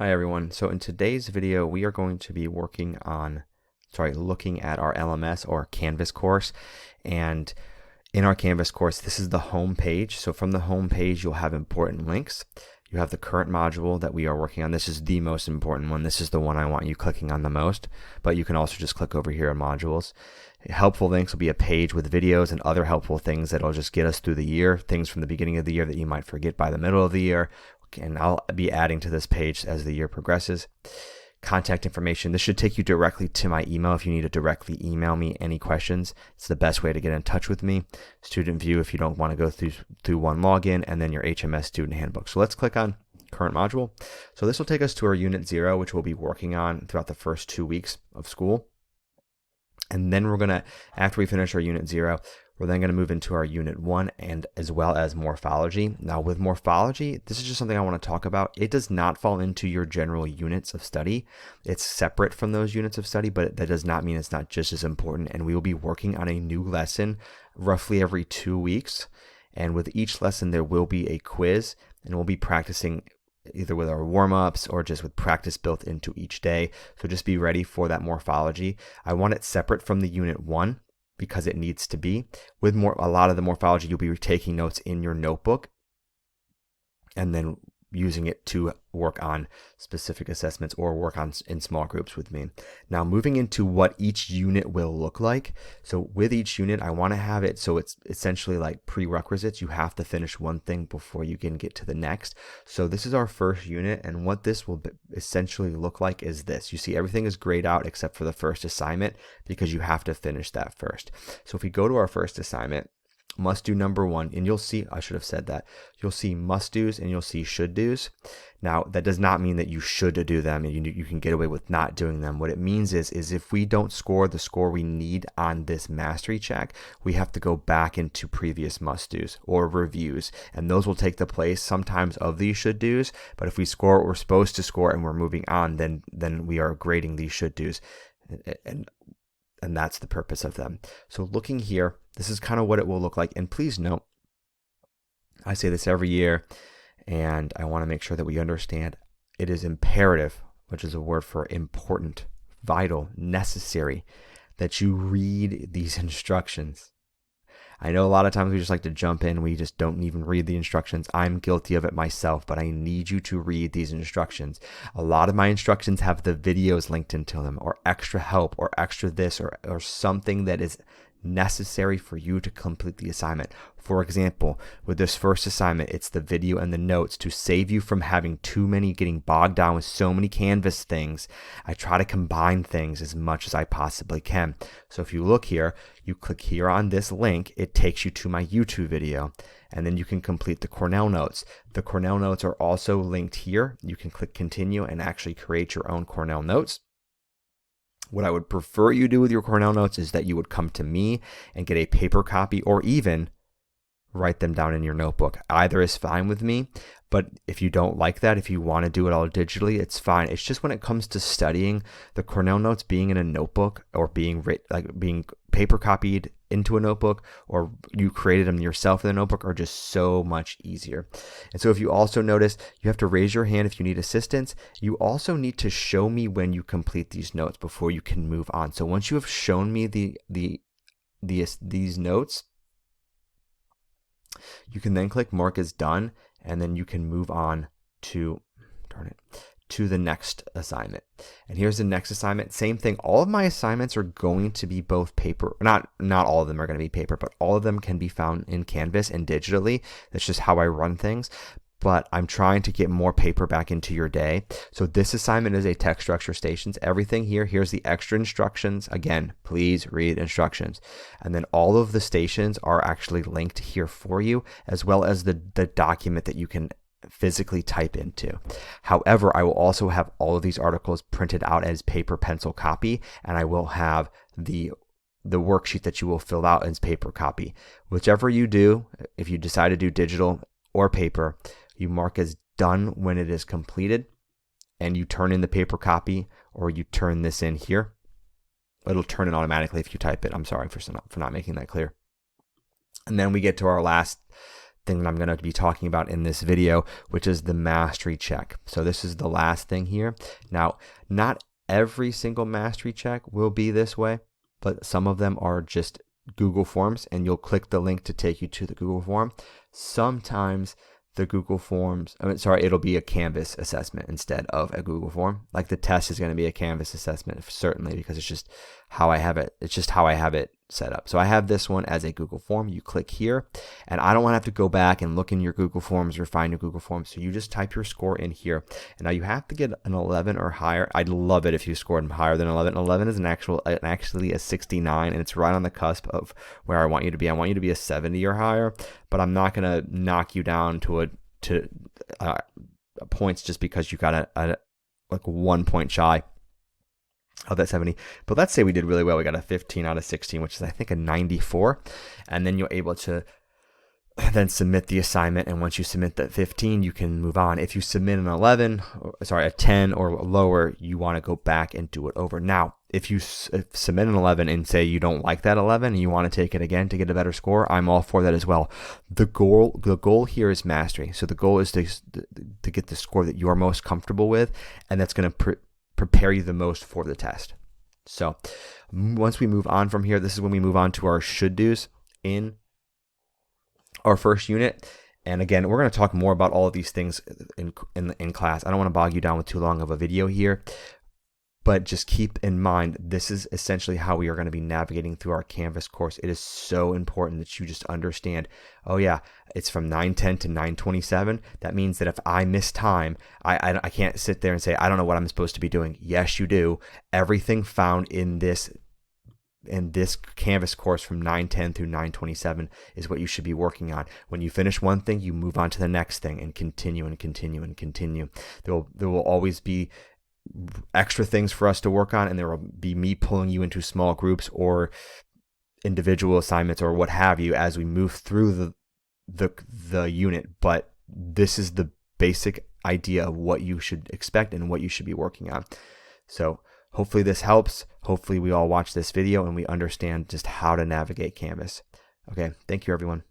Hi everyone. So in today's video, we are going to be looking at our LMS or Canvas course. And in our Canvas course, this is the home page. So from the home page, you'll have important links. You have the current module that we are working on. This is the most important one. This is the one I want you clicking on the most, but you can also just click over here on modules. Helpful links will be a page with videos and other helpful things that'll just get us through the year, things from the beginning of the year that you might forget by the middle of the year. And I'll be adding to this page as the year progresses. Contact information. This should take you directly to my email if you need to directly email me any questions. It's the best way to get in touch with me. Student view if you don't want to go through one login, and then your HMS student handbook. So let's click on current module. So this will take us to our unit 0, which we'll be working on throughout the first 2 weeks of school. And then we're going to, after we finish our unit 0, we're then going to move into our unit 1 and as well as morphology. Now with morphology, this is just something I want to talk about. It does not fall into your general units of study. It's separate from those units of study, but that does not mean it's not just as important. And we will be working on a new lesson roughly every 2 weeks. And with each lesson, there will be a quiz, and we'll be practicing either with our warm-ups or just with practice built into each day. So just be ready for that morphology. I want it separate from the unit 1 because it needs to be. With a lot of the morphology, you'll be taking notes in your notebook and then using it to work on specific assessments or work on in small groups with me. Now moving into what each unit will look like. So with each unit, I want to have it so it's essentially like prerequisites. You have to finish one thing before you can get to the next. So this is our first unit, and what this will essentially look like is this. You see everything is grayed out except for the first assignment because you have to finish that first. So if we go to our first assignment, must do number 1, and you'll see, I should have said that, you'll see must do's and you'll see should do's. Now that does not mean that you should do them and you can get away with not doing them. What it means is if we don't score the score we need on this mastery check, we have to go back into previous must do's or reviews, and those will take the place sometimes of these should do's. But if we score what we're supposed to score and we're moving on, then we are grading these should do's, and that's the purpose of them. So looking here, this is kind of what it will look like. And please note, I say this every year, and I want to make sure that we understand it is imperative, which is a word for important, vital, necessary, that you read these instructions. I know a lot of times we just like to jump in. We just don't even read the instructions. I'm guilty of it myself, but I need you to read these instructions. A lot of my instructions have the videos linked into them, or extra help, or extra this, or something that is necessary for you to complete the assignment. For example, with this first assignment, it's the video and the notes to save you from having getting bogged down with so many Canvas things. I try to combine things as much as I possibly can. So if you look here, you click here on this link, it takes you to my YouTube video, and then you can complete the Cornell notes. The Cornell notes are also linked here. You can click continue and actually create your own Cornell notes. What I would prefer you do with your Cornell notes is that you would come to me and get a paper copy, or even write them down in your notebook. Either is fine with me, but if you don't like that, if you want to do it all digitally, it's fine. It's just when it comes to studying, the Cornell notes being in a notebook or being paper copied into a notebook, or you created them yourself in a notebook, are just so much easier. And so if you also notice, you have to raise your hand if you need assistance. You also need to show me when you complete these notes before you can move on. So once you have shown me these notes, you can then click mark as done, and then you can move on to the next assignment. And here's the next assignment. Same thing. All of my assignments are going to be both paper. Not all of them are going to be paper, but all of them can be found in Canvas and digitally. That's just how I run things. But I'm trying to get more paper back into your day. So this assignment is a text structure stations. Everything here's the extra instructions. Again, please read instructions. And then all of the stations are actually linked here for you, as well as the document that you can physically type into. However, I will also have all of these articles printed out as paper pencil copy, and I will have the worksheet that you will fill out as paper copy. Whichever you do, if you decide to do digital or paper, you mark as done when it is completed, and you turn in the paper copy, or you turn this in here. It'll turn it automatically if you type it. I'm sorry for not making that clear. And then we get to our last thing that I'm going to be talking about in this video, which is the mastery check. So this is the last thing here. Now, not every single mastery check will be this way, but some of them are just Google Forms, and you'll click the link to take you to the Google form. Sometimes the Google Forms, it'll be a Canvas assessment instead of a Google form. Like the test is going to be a Canvas assessment, certainly, because it's just how I have it. It's just how I have it set up. So I have this one as a Google form. You click here, and I don't want to have to go back and look in your Google Forms or find a Google form. So you just type your score in here. And now you have to get an 11 or higher. I'd love it if you scored higher than 11. 11 is actually a 69, and it's right on the cusp of where I want you to be. I want you to be a 70 or higher, but I'm not going to knock you down to points just because you got a like 1 point shy of that 70. But let's say we did really well. We got a 15 out of 16, which is I think a 94. And then you're able to then submit the assignment. And once you submit that 15, you can move on. If you submit an a 10 or lower, you want to go back and do it over. Now, if you submit an 11 and say you don't like that 11 and you want to take it again to get a better score, I'm all for that as well. The goal here is mastery. So the goal is to get the score that you are most comfortable with, and that's going to prepare you the most for the test. So once we move on from here, this is when we move on to our should do's in our first unit. And again, we're going to talk more about all of these things in class. I don't want to bog you down with too long of a video here, but just keep in mind, this is essentially how we are going to be navigating through our Canvas course. It is so important that you just understand, oh yeah, it's from 9:10 to 9:27. That means that if I miss time, I can't sit there and say, I don't know what I'm supposed to be doing. Yes, you do. Everything found in this Canvas course from 9:10 through 9:27 is what you should be working on. When you finish one thing, you move on to the next thing and continue and continue and continue. There will always be extra things for us to work on, and there will be me pulling you into small groups or individual assignments or what have you as we move through the unit. But this is the basic idea of what you should expect and what you should be working on. So hopefully this helps. Hopefully we all watch this video and we understand just how to navigate Canvas. Okay, thank you everyone.